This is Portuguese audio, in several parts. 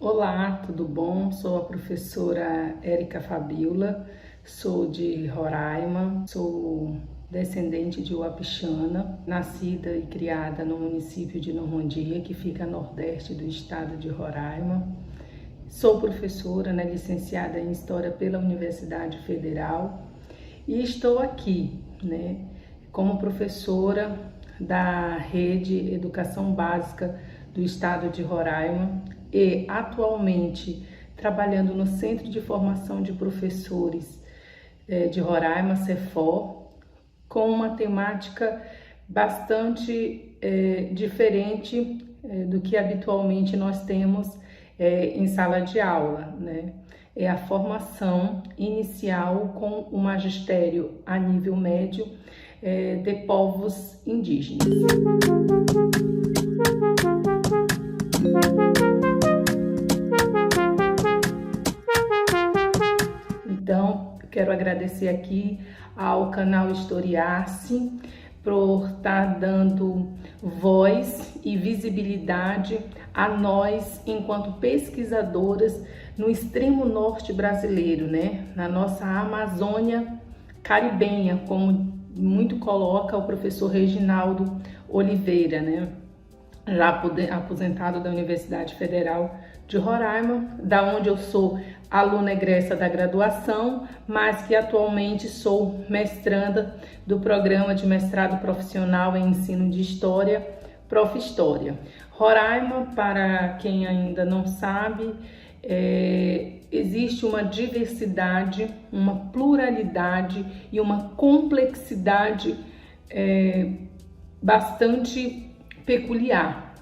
Olá, tudo bom? Sou a professora Érica Fabiola, sou de Roraima, sou descendente de Uapixana, nascida e criada no município de Normandia, que fica a nordeste do estado de Roraima. Sou professora, licenciada em História pela Universidade Federal e estou aqui, como professora da Rede Educação Básica do estado de Roraima e atualmente trabalhando no Centro de Formação de Professores de Roraima, CEFOR, com uma temática bastante diferente do que habitualmente nós temos em sala de aula, É a formação inicial com o magistério a nível médio de povos indígenas. Então, quero agradecer aqui ao canal Historiar-se por estar dando voz e visibilidade a nós, enquanto pesquisadoras no extremo norte brasileiro, na nossa Amazônia caribenha, como muito coloca o professor Reginaldo Oliveira, já aposentado da Universidade Federal de Roraima, da onde eu sou aluna egressa da graduação, mas que atualmente sou mestranda do programa de mestrado profissional em ensino de História, Prof. História. Roraima, para quem ainda não sabe, existe uma diversidade, uma pluralidade e uma complexidade bastante peculiar.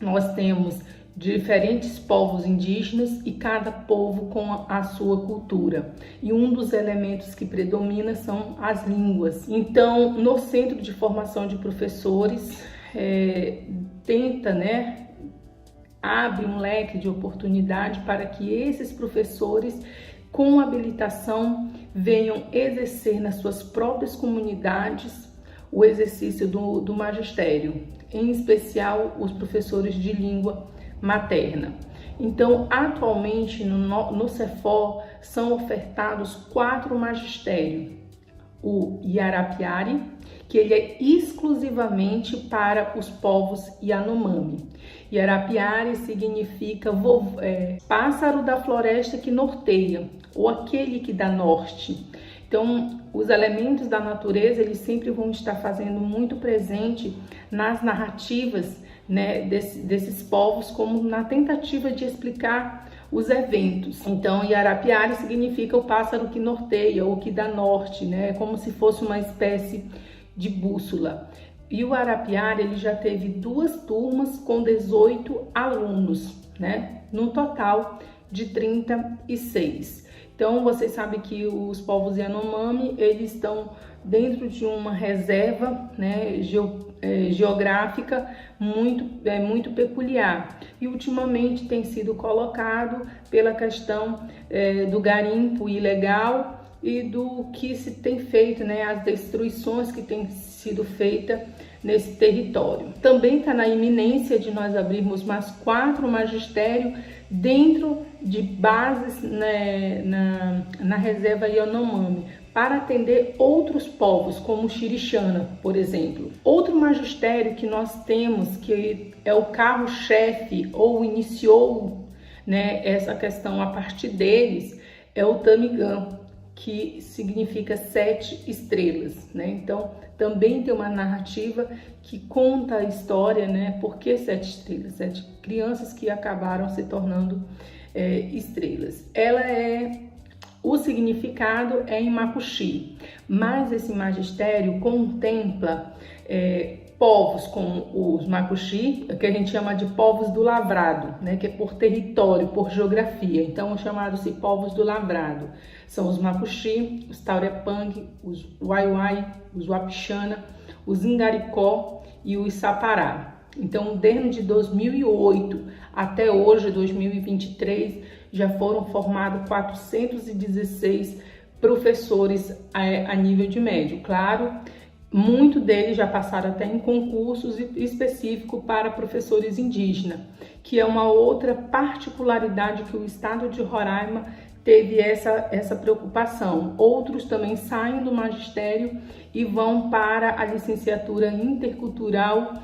Nós temos diferentes povos indígenas e cada povo com a sua cultura. E um dos elementos que predomina são as línguas. Então, no Centro de Formação de Professores, tenta, abre um leque de oportunidade para que esses professores com habilitação venham exercer nas suas próprias comunidades o exercício do magistério, em especial os professores de língua materna. Então, atualmente no CEFOR são ofertados 4 magistérios. O Iarapiari, que ele é exclusivamente para os povos Yanomami. Iarapiari significa pássaro da floresta que norteia, ou aquele que dá norte. Então, os elementos da natureza, eles sempre vão estar fazendo muito presente nas narrativas, desses povos, como na tentativa de explicar os eventos. Então, Iarapiari significa o pássaro que norteia, ou que dá norte, como se fosse uma espécie de bússola. E o Arapiari, ele já teve 2 turmas com 18 alunos, num total de 36. Então, vocês sabem que os povos Yanomami, eles estão dentro de uma reserva geográfica muito peculiar. E ultimamente tem sido colocado pela questão do garimpo ilegal e do que se tem feito, as destruições que têm sido feitas nesse território. Também está na iminência de nós abrirmos mais 4 magistérios dentro de bases na reserva Yanomami, para atender outros povos, como o Xirixana, por exemplo. Outro magistério que nós temos, que é o carro-chefe, ou iniciou essa questão a partir deles, é o Tamigã, que significa 7 estrelas, Então, também tem uma narrativa que conta a história, Por que 7 estrelas? 7 crianças que acabaram se tornando estrelas. O significado é em Macuxi, mas esse magistério contempla povos como os Macuxi, que a gente chama de povos do lavrado, que é por território, por geografia. Então, chamados de povos do lavrado são os Macuxi, os Taurepang, os Waiwai, os Uapixana, os Ingaricó e os Sapará. Então, desde 2008 até hoje, 2023, já foram formados 416 professores a nível de médio. Claro Muitos deles já passaram até em concursos específicos para professores indígenas, que é uma outra particularidade que o estado de Roraima teve essa preocupação. Outros também saem do magistério e vão para a licenciatura intercultural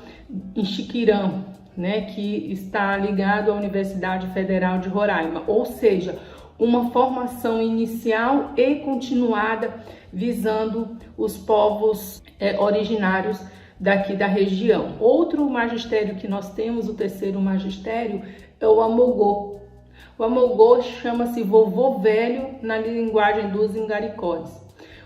em Xiquirã, né, que está ligado à Universidade Federal de Roraima, ou seja, uma formação inicial e continuada visando os povos originários daqui da região. Outro magistério que nós temos, o terceiro magistério, é o Amogô. O Amogô chama-se vovô velho na linguagem dos ingaricós.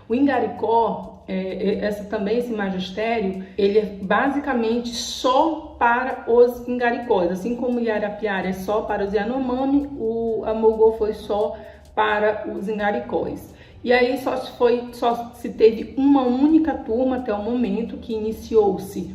O ingaricó, esse magistério, ele é basicamente só para os ingaricós, assim como o Iarapiara é só para os Yanomami, o Amogô foi só para os ingaricós. E aí só se teve uma única turma até o momento, que iniciou-se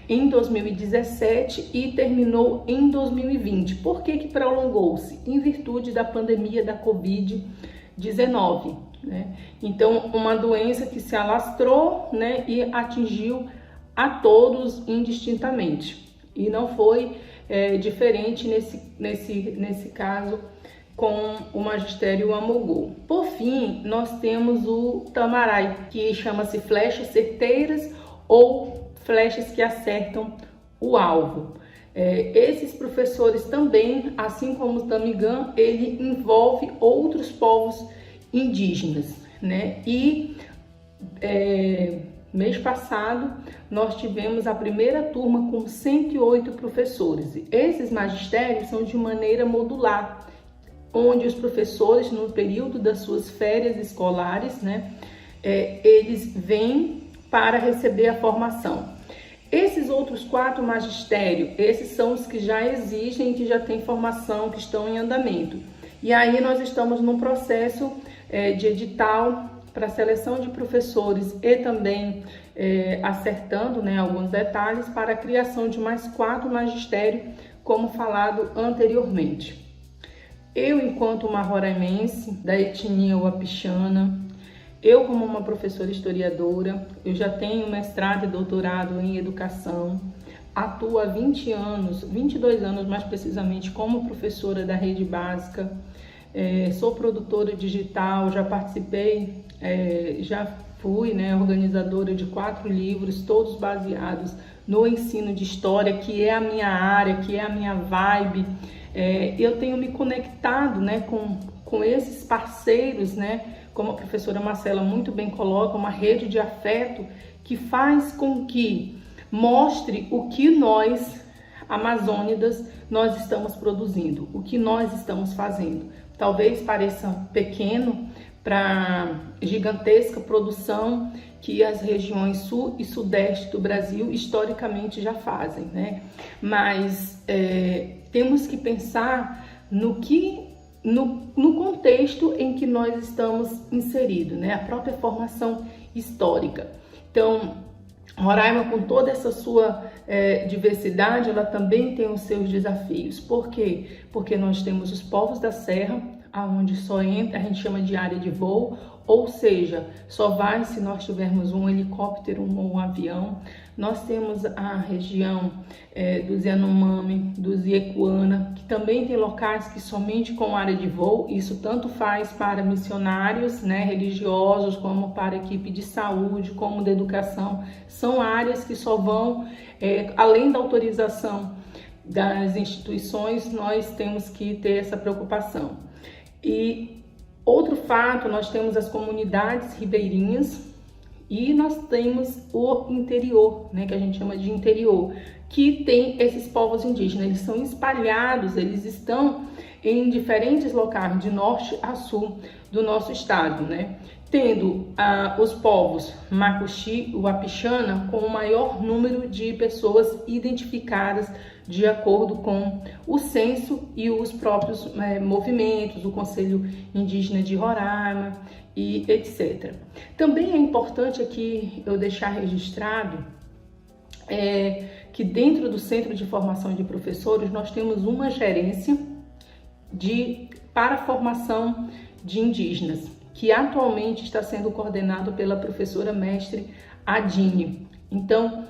em 2017 e terminou em 2020. Por que prolongou-se? Em virtude da pandemia da Covid-19, né? Então, uma doença que se alastrou, né, e atingiu a todos indistintamente. E não foi diferente nesse caso com o magistério Amogô. Por fim, nós temos o Tamarai, que chama-se flechas certeiras ou flechas que acertam o alvo. Esses professores também, assim como o Tamigã, ele envolve outros povos indígenas, né? E mês passado nós tivemos a primeira turma com 108 professores. Esses magistérios são de maneira modular, onde os professores, no período das suas férias escolares, né, eles vêm para receber a formação. Esses outros 4 magistérios, esses são os que já existem, que já têm formação, que estão em andamento. E aí nós estamos num processo de edital para seleção de professores e também acertando, né, alguns detalhes para a criação de mais 4 magistérios, como falado anteriormente. Eu, enquanto uma roraimense da etnia Wapixana, eu como uma professora historiadora, eu já tenho mestrado e doutorado em educação, atuo há 20 anos, 22 anos mais precisamente, como professora da rede básica, sou produtora digital, já participei, já fui, né, organizadora de 4 livros, todos baseados no ensino de história, que é a minha área, que é a minha vibe. Eu tenho me conectado, né, com esses parceiros, né, como a professora Marcela muito bem coloca, uma rede de afeto que faz com que mostre o que nós, amazônidas, nós estamos produzindo, o que nós estamos fazendo. Talvez pareça pequeno para gigantesca produção que as regiões sul e sudeste do Brasil historicamente já fazem, né? Mas temos que pensar no contexto em que nós estamos inseridos, né? A própria formação histórica. Então, Roraima, com toda essa sua diversidade, ela também tem os seus desafios. Por quê? Porque nós temos os povos da serra, aonde só entra, a gente chama de área de voo, ou seja, só vai se nós tivermos um helicóptero ou um avião. Nós temos a região dos Yanomami, dos Iekuana, que também tem locais que somente com área de voo. Isso tanto faz para missionários, né, religiosos, como para equipe de saúde, como de educação. São áreas que só vão, além da autorização das instituições, nós temos que ter essa preocupação. E outro fato, nós temos as comunidades ribeirinhas e nós temos o interior, né, que a gente chama de interior, que tem esses povos indígenas. Eles são espalhados, eles estão em diferentes locais, de norte a sul do nosso estado, né? Tendo os povos Macuxi e Wapixana com o maior número de pessoas identificadas de acordo com o censo e os próprios movimentos, o Conselho Indígena de Roraima e etc. Também é importante aqui eu deixar registrado que dentro do Centro de Formação de Professores nós temos uma gerência para a formação de indígenas, que atualmente está sendo coordenado pela professora mestre ADINE. Então,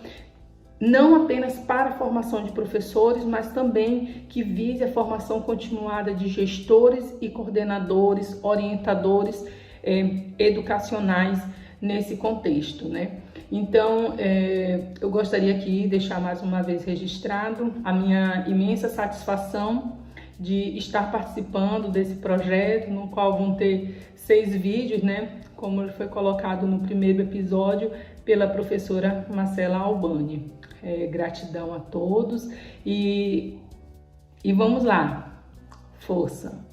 não apenas para a formação de professores, mas também que vise a formação continuada de gestores e coordenadores, orientadores educacionais nesse contexto, né? Então, eu gostaria aqui de deixar mais uma vez registrado a minha imensa satisfação de estar participando desse projeto, no qual vão ter 6 vídeos, né? Como foi colocado no primeiro episódio pela professora Marcela Albani. Gratidão a todos e vamos lá, força!